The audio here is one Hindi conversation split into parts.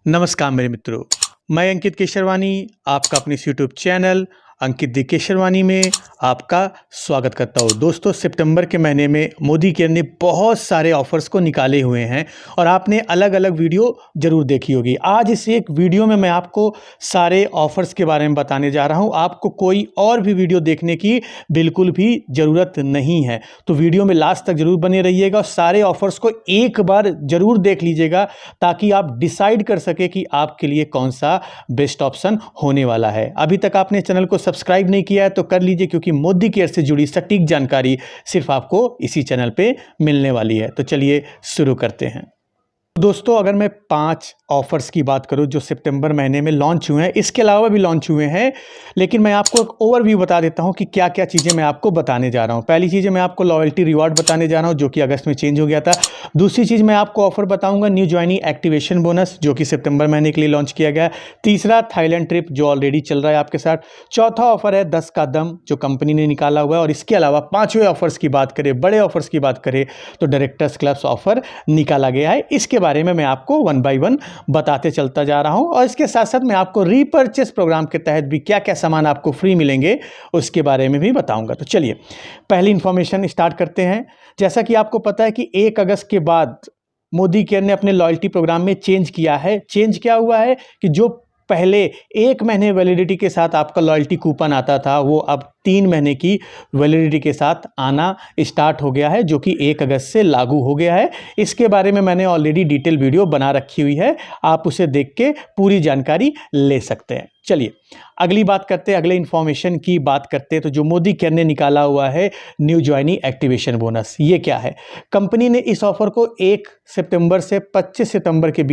नमस्कार मेरे मित्रों, मैं अंकित केशरवानी आपका अपने यूट्यूब चैनल अंकित दी केशरवानी में आपका स्वागत करता हूँ। दोस्तों, सितंबर के महीने में मोदी केयर ने बहुत सारे ऑफर्स को निकाले हुए हैं और आपने अलग अलग वीडियो ज़रूर देखी होगी। आज इस एक वीडियो में मैं आपको सारे ऑफर्स के बारे में बताने जा रहा हूँ। आपको कोई और भी वीडियो देखने की बिल्कुल भी ज़रूरत नहीं है, तो वीडियो में लास्ट तक ज़रूर बने रहिएगा और सारे ऑफर्स को एक बार ज़रूर देख लीजिएगा ताकि आप डिसाइड कर सके कि आपके लिए कौन सा बेस्ट ऑप्शन होने वाला है। अभी तक आपने चैनल को सब्सक्राइब नहीं किया है तो कर लीजिए, क्योंकि मोदी केयर से जुड़ी सटीक जानकारी सिर्फ आपको इसी चैनल पे मिलने वाली है। तो चलिए शुरू करते हैं। दोस्तों, अगर मैं 5 ऑफर्स की बात करूं जो सितंबर महीने में लॉन्च हुए हैं, इसके अलावा भी लॉन्च हुए हैं, लेकिन मैं आपको एक ओवरव्यू बता देता हूं कि क्या क्या चीज़ें मैं आपको बताने जा रहा हूं। पहली चीज़ मैं आपको लॉयल्टी रिवॉर्ड बताने जा रहा हूं जो कि अगस्त में चेंज हो गया था। दूसरी चीज़ मैं आपको ऑफर बताऊंगा न्यू ज्वाइनिंग एक्टिवेशन बोनस जो कि सितंबर महीने के लिए लॉन्च किया गया है। तीसरा थाईलैंड ट्रिप जो ऑलरेडी चल रहा है आपके साथ। चौथा ऑफर है 10 का दम जो कंपनी ने निकाला हुआ है। और इसके अलावा 5वें ऑफर्स की बात करें, बड़े ऑफर्स की बात करें, तो डायरेक्टर्स क्लब्स ऑफर निकाला गया है। इसके बारे में मैं आपको 1 बाय 1 बताते चलता जा रहा हूं और इसके साथ साथ मैं आपको रीपर्चेस प्रोग्राम के तहत भी क्या क्या सामान आपको फ्री मिलेंगे उसके बारे में भी बताऊंगा। तो चलिए पहली इंफॉर्मेशन स्टार्ट करते हैं। जैसा कि आपको पता है कि 1 अगस्त के बाद मोदी केयर ने अपने लॉयल्टी प्रोग्राम में चेंज किया है। चेंज क्या हुआ है कि जो पहले 1 महीने वैलिडिटी के साथ आपका लॉयल्टी कूपन आता था, वो अब 3 महीने की वैलिडिटी के साथ आना स्टार्ट हो गया है, जो कि 1 अगस्त से लागू हो गया है। इसके बारे में मैंने ऑलरेडी डिटेल वीडियो बना रखी हुई है, आप उसे देख के पूरी जानकारी ले सकते हैं। चलिए अगली बात करते हैं, अगले इंफॉर्मेशन की बात करते हैं। तो जो मोदी केयर ने निकाला हुआ है न्यू ज्वाइनिंग एक्टिवेशन बोनस, ये क्या है? कंपनी ने इस ऑफर को 1 सितंबर से 25 सितंबर के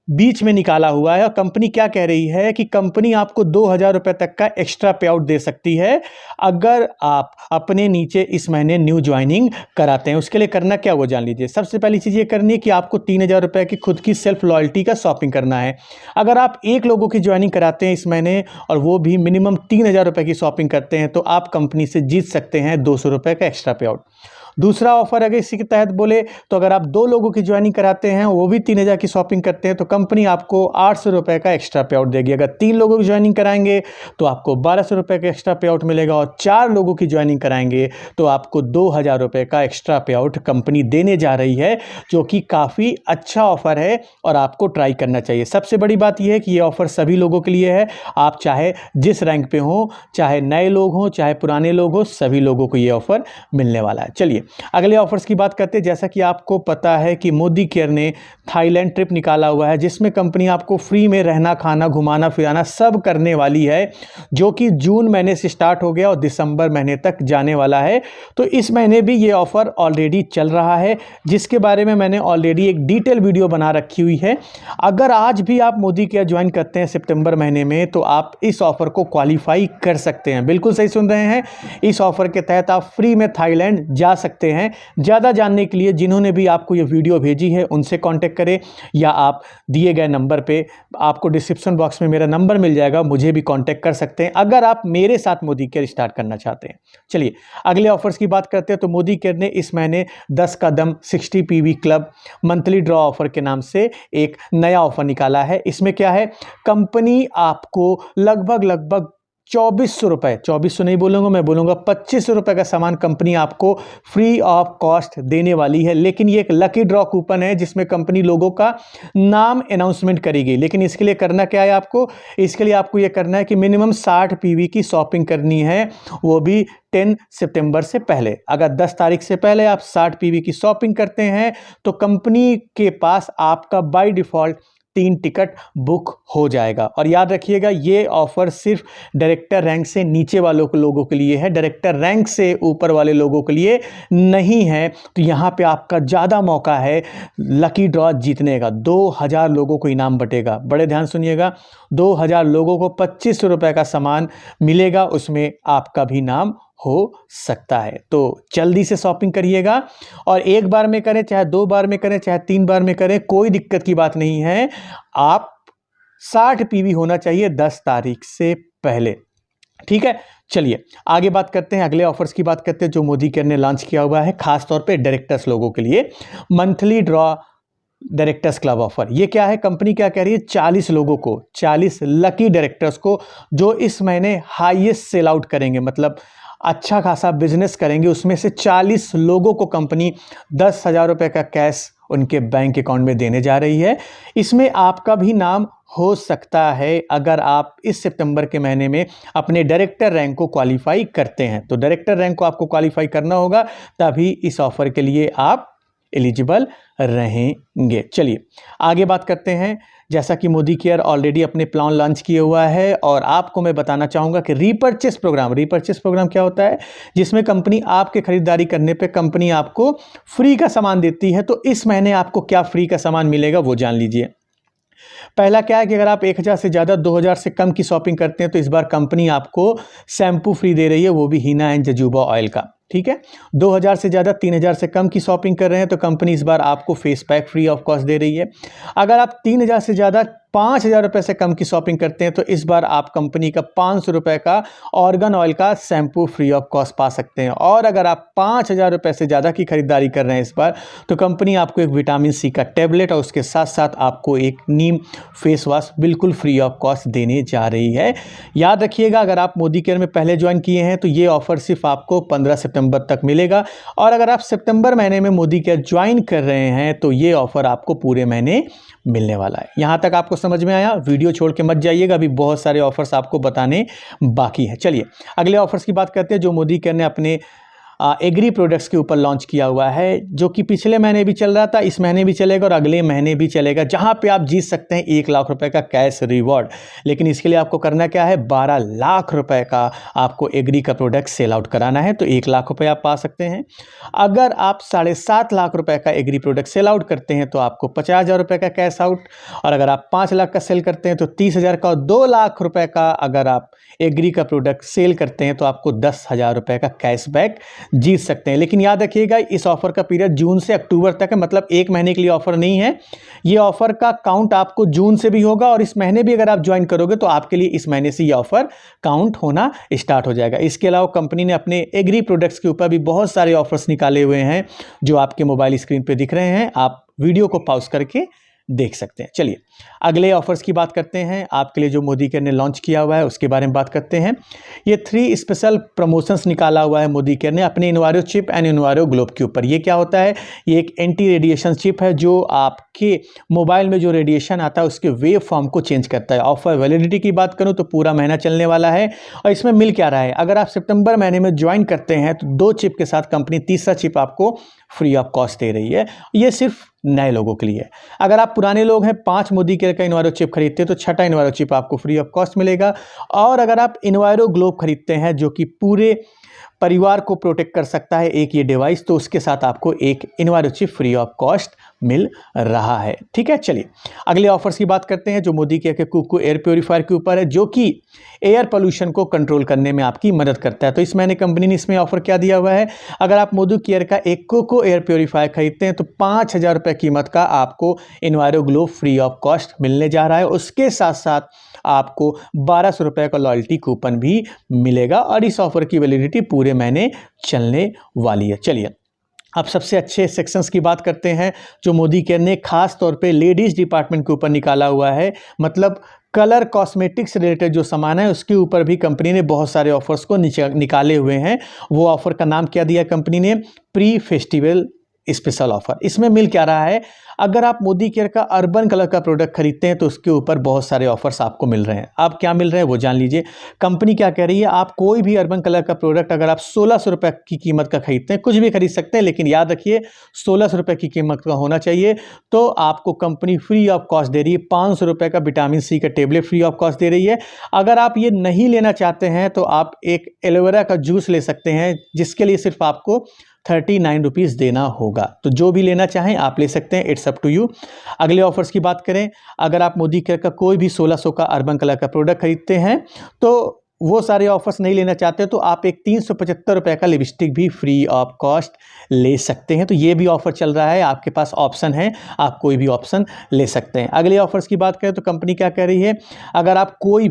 बीच में निकाला हुआ है। और कंपनी क्या कह रही है कि कंपनी आपको 2,000 रुपये तक का एक्स्ट्रा पे आउट दे सकती है अगर आप अपने नीचे इस महीने न्यू ज्वाइनिंग कराते हैं। उसके लिए करना क्या, वो जान लीजिए। सबसे पहली चीज़ ये करनी है कि आपको 3,000 रुपये की खुद की सेल्फ लॉयल्टी का शॉपिंग करना है। अगर आप 1 लोगों की ज्वाइनिंग कराते हैं इस महीने और वो भी मिनिमम 3,000 रुपये की शॉपिंग करते हैं, तो आप कंपनी से जीत सकते हैं 200 रुपये का एक्स्ट्रा पे आउट। दूसरा ऑफर अगर इसी के तहत बोले तो अगर आप 2 लोगों की ज्वाइनिंग कराते हैं, वो भी 3,000 की शॉपिंग करते हैं, तो कंपनी आपको 800 रुपये का एक्स्ट्रा पे आउट देगी। अगर 3 लोगों की ज्वाइनिंग कराएंगे तो आपको 1,200 रुपये का एक्स्ट्रा पे आउट मिलेगा और 4 लोगों की ज्वाइनिंग कराएंगे तो आपको 2,000 रुपये का एक्स्ट्रा पे आउट कंपनी देने जा रही है, जो कि काफ़ी अच्छा ऑफर है और आपको ट्राई करना चाहिए। सबसे बड़ी बात यह है कि ये ऑफर सभी लोगों के लिए है। आप चाहे जिस रैंक पे हो, चाहे नए लोग हों, चाहे पुराने लोग हो, सभी लोगों को ये ऑफर मिलने वाला है। चलिए अगले ऑफर्स की बात करते हैं। जैसा कि आपको पता है कि मोदी केयर ने थाईलैंड ट्रिप निकाला हुआ है, जिसमें कंपनी आपको फ्री में रहना, खाना, घुमाना फिराना सब करने वाली है, जो कि जून महीने से स्टार्ट हो गया और दिसंबर महीने तक जाने वाला है। तो इस महीने भी ये ऑफर ऑलरेडी चल रहा है, जिसके बारे में मैंने ऑलरेडी एक डिटेल वीडियो बना रखी हुई है। अगर आज भी आप मोदी केयर ज्वाइन करते हैं सितंबर महीने में, तो आप इस ऑफर को क्वालिफाई कर सकते हैं। बिल्कुल सही सुन रहे हैं, इस ऑफर के तहत आप फ्री में थाईलैंड जा सकते हैं। ज़्यादा जानने के लिए जिन्होंने भी आपको ये वीडियो भेजी है उनसे कांटेक्ट करें, या आप दिए गए नंबर पे, आपको डिस्क्रिप्शन बॉक्स में मेरा नंबर मिल जाएगा, मुझे भी कांटेक्ट कर सकते हैं अगर आप मेरे साथ मोदी केयर स्टार्ट करना चाहते हैं। चलिए अगले ऑफर्स की बात करते हैं। तो मोदी केयर ने इस महीने 10 का दम 60 PV club monthly draw offer के नाम से एक नया ऑफर निकाला है। इसमें क्या है, कंपनी आपको लगभग 2400 रुपये, 2400 नहीं बोलूँगा, मैं बोलूँगा 2500 रुपये का सामान कंपनी आपको फ्री ऑफ कॉस्ट देने वाली है। लेकिन ये एक लकी ड्रॉ कूपन है जिसमें कंपनी लोगों का नाम अनाउंसमेंट करेगी। लेकिन इसके लिए करना क्या है आपको, इसके लिए आपको ये करना है कि मिनिमम 60 PV की शॉपिंग करनी है, वो भी 10 सितंबर से पहले। अगर 10 तारीख से पहले आप 60 PV की शॉपिंग करते हैं तो कंपनी के पास आपका बाय डिफ़ॉल्ट 3 टिकट बुक हो जाएगा। और याद रखिएगा, ये ऑफर सिर्फ डायरेक्टर रैंक से नीचे वालों के लोगों के लिए है, डायरेक्टर रैंक से ऊपर वाले लोगों के लिए नहीं है। तो यहाँ पे आपका ज़्यादा मौका है लकी ड्रॉ जीतने का। 2,000 लोगों को इनाम बटेगा। बड़े ध्यान सुनिएगा, 2,000 लोगों को 2500 रुपये का सामान मिलेगा, उसमें आपका भी नाम हो सकता है। तो जल्दी से शॉपिंग करिएगा, और एक बार में करें, चाहे 2 बार में करें, चाहे 3 बार में करें, कोई दिक्कत की बात नहीं है। आप 60 PV होना चाहिए 10 तारीख से पहले, ठीक है। चलिए आगे बात करते हैं, अगले ऑफर्स की बात करते हैं जो मोदी केयर ने लॉन्च किया हुआ है खास तौर पे डायरेक्टर्स लोगों के लिए। Monthly draw directors club offer. ये क्या है, कंपनी क्या कह रही है, 40 लोगों को, 40 लकी डायरेक्टर्स को जो इस महीने हाईएस्ट सेल आउट करेंगे, मतलब अच्छा खासा बिजनेस करेंगे, उसमें से 40 लोगों को कंपनी 10,000 रुपये का कैश उनके बैंक अकाउंट में देने जा रही है। इसमें आपका भी नाम हो सकता है अगर आप इस सितंबर के महीने में अपने डायरेक्टर रैंक को क्वालिफाई करते हैं। तो डायरेक्टर रैंक को आपको क्वालिफाई करना होगा, तभी इस ऑफर के लिए आप एलिजिबल रहेंगे। चलिए आगे बात करते हैं। जैसा कि मोदी केयर ऑलरेडी अपने प्लान लॉन्च किए हुआ है, और आपको मैं बताना चाहूँगा कि रीपर्चेस प्रोग्राम क्या होता है, जिसमें कंपनी आपके खरीदारी करने पे कंपनी आपको फ्री का सामान देती है। तो इस महीने आपको क्या फ्री का सामान मिलेगा वो जान लीजिए। पहला क्या है कि अगर आप 1000 से ज़्यादा 2000 से कम की शॉपिंग करते हैं तो इस बार कंपनी आपको शैम्पू फ्री दे रही है, वो भी हीना एंड जजूबा ऑयल का। ठीक है, 2000 से ज़्यादा 3000 से कम की शॉपिंग कर रहे हैं तो कंपनी इस बार आपको face pack free of cost दे रही है। अगर आप 3000 से ज़्यादा 5000 रुपये से कम की शॉपिंग करते हैं तो इस बार आप कंपनी का 500 रुपये का ऑर्गन ऑयल का शैम्पू फ्री ऑफ कॉस्ट पा सकते हैं। और अगर आप 5000 रुपये से ज़्यादा की खरीदारी कर रहे हैं इस बार, तो कंपनी आपको एक विटामिन सी का टैबलेट और उसके साथ साथ आपको एक नीम फेस वॉश बिल्कुल फ्री ऑफ कॉस्ट देने जा रही है। याद रखिएगा, अगर आप मोदी केयर में पहले ज्वाइन किए हैं तो ये ऑफर सिर्फ आपको 15 सितंबर तक मिलेगा, और अगर आप सितंबर महीने में मोदी केयर ज्वाइन कर रहे हैं तो ये ऑफर आपको पूरे महीने मिलने वाला है। यहां तक आपको समझ में आया? वीडियो छोड़ के मत जाइएगा, अभी बहुत सारे ऑफर्स आपको बताने बाकी है। चलिए अगले ऑफर्स की बात करते हैं जो मोदी केयर ने अपने एग्री प्रोडक्ट्स के ऊपर लॉन्च किया हुआ है, जो कि पिछले महीने भी चल रहा था, इस महीने भी चलेगा और अगले महीने भी चलेगा, जहां पे आप जीत सकते हैं 1 लाख रुपए का कैश रिवॉर्ड। लेकिन इसके लिए आपको करना क्या है, 12 लाख रुपए का आपको एग्री का प्रोडक्ट सेल आउट कराना है, तो 1 लाख रुपए आप पा सकते हैं। अगर आप 7.5 लाख रुपए का एग्री प्रोडक्ट सेल आउट करते हैं तो आपको 50,000 रुपये का कैश आउट, और अगर आप 5 लाख का सेल करते हैं तो 30,000 का, और 2 लाख रुपए का अगर आप एग्री का प्रोडक्ट सेल करते हैं तो आपको 10,000 रुपये का कैशबैक जीत सकते हैं। लेकिन याद रखिएगा, इस ऑफर का पीरियड जून से अक्टूबर तक है, मतलब 1 महीने के लिए ऑफर नहीं है। ये ऑफर का काउंट आपको जून से भी होगा, और इस महीने भी अगर आप ज्वाइन करोगे तो आपके लिए इस महीने से ये ऑफर काउंट होना स्टार्ट हो जाएगा। इसके अलावा कंपनी ने अपने एग्री प्रोडक्ट्स के ऊपर भी बहुत सारे ऑफर्स निकाले हुए हैं जो आपके मोबाइल स्क्रीन पर दिख रहे हैं, आप वीडियो को पॉज करके देख सकते हैं। चलिए अगले ऑफर्स की बात करते हैं। आपके लिए जो मोदी केयर ने लॉन्च किया हुआ है उसके बारे में बात करते हैं। ये 3 स्पेशल प्रमोशंस निकाला हुआ है मोदी केयर ने अपने इन्वायरो चिप एंड इन्वायरो ग्लोब के ऊपर। ये क्या होता है, ये एक एंटी रेडिएशन चिप है जो आपके मोबाइल में जो रेडिएशन आता है उसके वेव फॉर्म को चेंज करता है। ऑफर वैलिडिटी की बात करूँ तो पूरा महीना चलने वाला है, और इसमें मिल क्या रहा है, अगर आप सितंबर महीने में ज्वाइन करते हैं तो 2 चिप के साथ कंपनी तीसरा चिप आपको फ्री ऑफ कॉस्ट दे रही है। ये सिर्फ नए लोगों के लिए। अगर आप पुराने लोग हैं, 5 मोदी केयर का इन्वायरो चिप खरीदते हैं तो 6ठा इन्वायरो चिप आपको फ्री ऑफ कॉस्ट मिलेगा। और अगर आप इन्वायरो ग्लोब खरीदते हैं जो कि पूरे परिवार को प्रोटेक्ट कर सकता है एक ये डिवाइस, तो उसके साथ आपको एक enviro chip free of cost मिल रहा है। ठीक है, चलिए अगले ऑफर्स की बात करते हैं जो मोदी केयर के कुकू एयर प्योरीफायर के ऊपर है, जो कि एयर पोल्यूशन को कंट्रोल करने में आपकी मदद करता है। तो इस महीने कंपनी ने इसमें ऑफर क्या दिया हुआ है, अगर आप मोदी केयर का एक कुकू एयर प्योरीफायर खरीदते हैं तो 5,000 रुपये कीमत का आपको इन्वायरो ग्लोब फ्री ऑफ कॉस्ट मिलने जा रहा है। उसके साथ साथ आपको 1200 रुपये का लॉयल्टी कूपन भी मिलेगा, और इस ऑफर की वैलिडिटी पूरे महीने चलने वाली है। चलिए अब सबसे अच्छे सेक्शंस की बात करते हैं जो मोदी केयर ने खास तौर पे लेडीज़ डिपार्टमेंट के ऊपर निकाला हुआ है, मतलब कलर कॉस्मेटिक्स रिलेटेड जो सामान है उसके ऊपर भी कंपनी ने बहुत सारे ऑफर्स को निकाले हुए हैं। वो ऑफर का नाम क्या दिया कंपनी ने, प्री फेस्टिवल स्पेशल ऑफर। इसमें मिल क्या रहा है, अगर आप मोदी केयर का अर्बन कलर का प्रोडक्ट खरीदते हैं तो उसके ऊपर बहुत सारे ऑफर्स आपको मिल रहे हैं। आप क्या मिल रहे हैं वो जान लीजिए। कंपनी क्या कह रही है, आप कोई भी अर्बन कलर का प्रोडक्ट अगर आप 1600 रुपये की कीमत का खरीदते हैं, कुछ भी खरीद सकते हैं, लेकिन याद रखिए 1600 रुपये की कीमत का होना चाहिए, तो आपको कंपनी फ्री ऑफ कॉस्ट दे रही है। 500 रुपये का विटामिन सी का टेबलेट फ्री ऑफ कॉस्ट दे रही है। अगर आप ये नहीं लेना चाहते हैं तो आप एक एलोवेरा का जूस ले सकते हैं, जिसके लिए सिर्फ आपको 39 रुपीज़ देना होगा। तो जो भी लेना चाहें आप ले सकते हैं, इट्स अप टू यू। अगले ऑफर्स की बात करें, अगर आप मोदी केयर का कोई भी 1600 का अर्बन कलर का प्रोडक्ट खरीदते हैं तो वो सारे ऑफर्स नहीं लेना चाहते तो आप एक 375 रुपये का लिपस्टिक भी फ्री ऑफ कॉस्ट ले सकते हैं। तो ये भी ऑफर चल रहा है, आपके पास ऑप्शन है, आप कोई भी ऑप्शन ले सकते हैं। अगले ऑफर्स की बात करें तो कंपनी क्या कह रही है, अगर आप कोई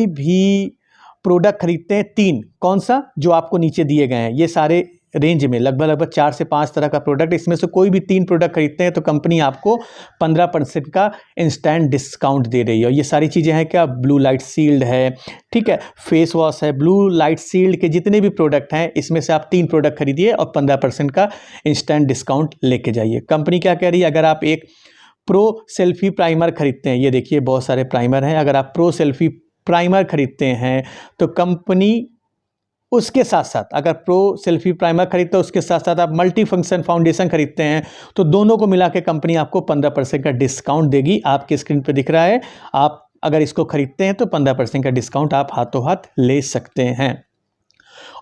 भी प्रोडक्ट खरीदते हैं, 3 कौन सा जो आपको नीचे दिए गए हैं, ये सारे रेंज में लगभग 4 से 5 तरह का प्रोडक्ट, इसमें से कोई भी 3 प्रोडक्ट खरीदते हैं तो कंपनी आपको 15% का इंस्टेंट डिस्काउंट दे रही है। और ये सारी चीज़ें हैं क्या, ब्लू लाइट शील्ड है, ठीक है, फेस वॉश है, ब्लू लाइट शील्ड के जितने भी प्रोडक्ट हैं इसमें से आप 3 प्रोडक्ट खरीदिए और 15% का इंस्टेंट डिस्काउंट लेके जाइए। कंपनी क्या कह रही है, अगर आप एक प्रो सेल्फी प्राइमर खरीदते हैं, ये देखिए बहुत सारे प्राइमर हैं, अगर आप प्रो सेल्फी प्राइमर खरीदते हैं तो कंपनी उसके साथ साथ, अगर प्रो सेल्फी प्राइमर खरीदते हैं उसके साथ साथ आप मल्टी फंक्शन फाउंडेशन खरीदते हैं तो दोनों को मिला के कंपनी आपको 15% का डिस्काउंट देगी। आपके स्क्रीन पर दिख रहा है, आप अगर इसको खरीदते हैं तो 15% का डिस्काउंट आप हाथों हाथ ले सकते हैं।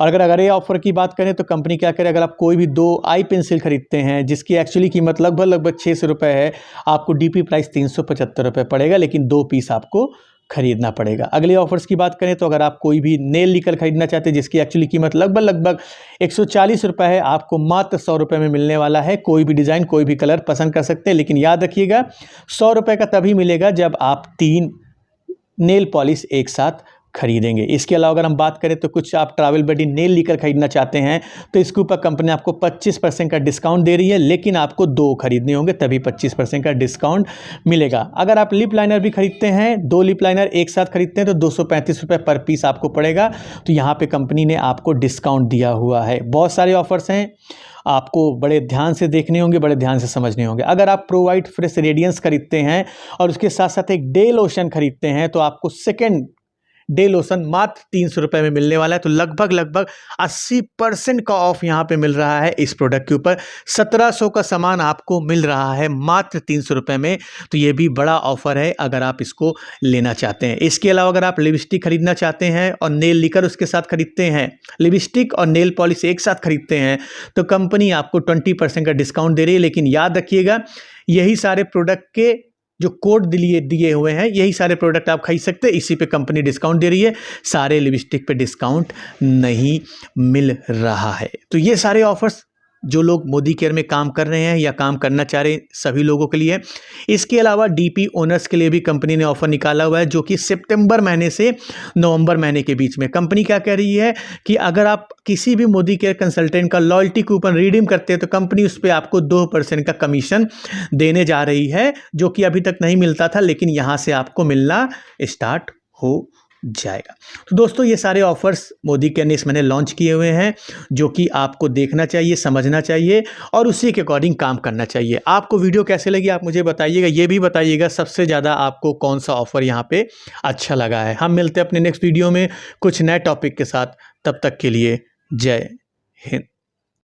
और अगर ये ऑफर की बात करें तो कंपनी क्या करे, अगर आप कोई भी 2 आई पेंसिल खरीदते हैं जिसकी एक्चुअली कीमत लगभग 600 रुपये है, आपको डीपी प्राइस 375 रुपये पड़ेगा, लेकिन 2 पीस आपको खरीदना पड़ेगा। अगले ऑफर्स की बात करें तो अगर आप कोई भी नेल निकल खरीदना चाहते हैं जिसकी एक्चुअली कीमत लगभग 140 रुपये है, आपको मात्र 100 रुपये में मिलने वाला है। कोई भी डिज़ाइन, कोई भी कलर पसंद कर सकते हैं, लेकिन याद रखिएगा 100 रुपये का तभी मिलेगा जब आप 3 नेल पॉलिश एक साथ खरीदेंगे। इसके अलावा अगर हम बात करें तो कुछ आप ट्रैवल बडी नेल निकल खरीदना चाहते हैं तो इसके ऊपर कंपनी आपको 25% का डिस्काउंट दे रही है, लेकिन आपको 2 खरीदने होंगे तभी 25% का डिस्काउंट मिलेगा। अगर आप लिप लाइनर भी खरीदते हैं, 2 लिप लाइनर एक साथ खरीदते हैं तो 235 रुपये पर पीस आपको पड़ेगा। तो यहाँ पे कंपनी ने आपको डिस्काउंट दिया हुआ है। बहुत सारे ऑफर्स हैं, आपको बड़े ध्यान से देखने होंगे, बड़े ध्यान से समझने होंगे। अगर आप प्रो वाइट फ्रेश रेडियंस खरीदते हैं और उसके साथ साथ एक डे लोशन खरीदते हैं तो आपको सेकेंड डे लोशन मात्र 300 रुपये में मिलने वाला है। तो लगभग 80% का ऑफ यहाँ पे मिल रहा है इस प्रोडक्ट के ऊपर। 1700 का सामान आपको मिल रहा है मात्र 300 रुपये में। तो ये भी बड़ा ऑफर है अगर आप इसको लेना चाहते हैं। इसके अलावा अगर आप लिपस्टिक खरीदना चाहते हैं और नेल लिकर उसके साथ खरीदते हैं, लिपस्टिक और नेल पॉलिश एक साथ खरीदते हैं तो कंपनी आपको 20% का डिस्काउंट दे रही है। लेकिन याद रखिएगा, यही सारे प्रोडक्ट के जो कोड दिए हुए हैं, यही सारे प्रोडक्ट आप खरीद सकते हैं, इसी पे कंपनी डिस्काउंट दे रही है। सारे लिपस्टिक पे डिस्काउंट नहीं मिल रहा है। तो ये सारे ऑफर्स जो लोग मोदी केयर में काम कर रहे हैं या काम करना चाह रहे हैं सभी लोगों के लिए। इसके अलावा डीपी ओनर्स के लिए भी कंपनी ने ऑफर निकाला हुआ है, जो कि सितंबर महीने से नवंबर महीने के बीच में। कंपनी क्या कह रही है कि अगर आप किसी भी मोदी केयर कंसल्टेंट का लॉयल्टी कूपन रिडीम करते हैं तो कंपनी उस पर आपको 2% का कमीशन देने जा रही है, जो कि अभी तक नहीं मिलता था, लेकिन यहाँ से आपको मिलना स्टार्ट हो जाएगा। तो दोस्तों, ये सारे ऑफर्स मोदी केयर ने इस महीने लॉन्च किए हुए हैं, जो कि आपको देखना चाहिए, समझना चाहिए और उसी के अकॉर्डिंग काम करना चाहिए। आपको वीडियो कैसे लगी आप मुझे बताइएगा। ये भी बताइएगा सबसे ज़्यादा आपको कौन सा ऑफर यहाँ पे अच्छा लगा है। हम मिलते हैं अपने नेक्स्ट वीडियो में कुछ नए टॉपिक के साथ। तब तक के लिए जय हिंद।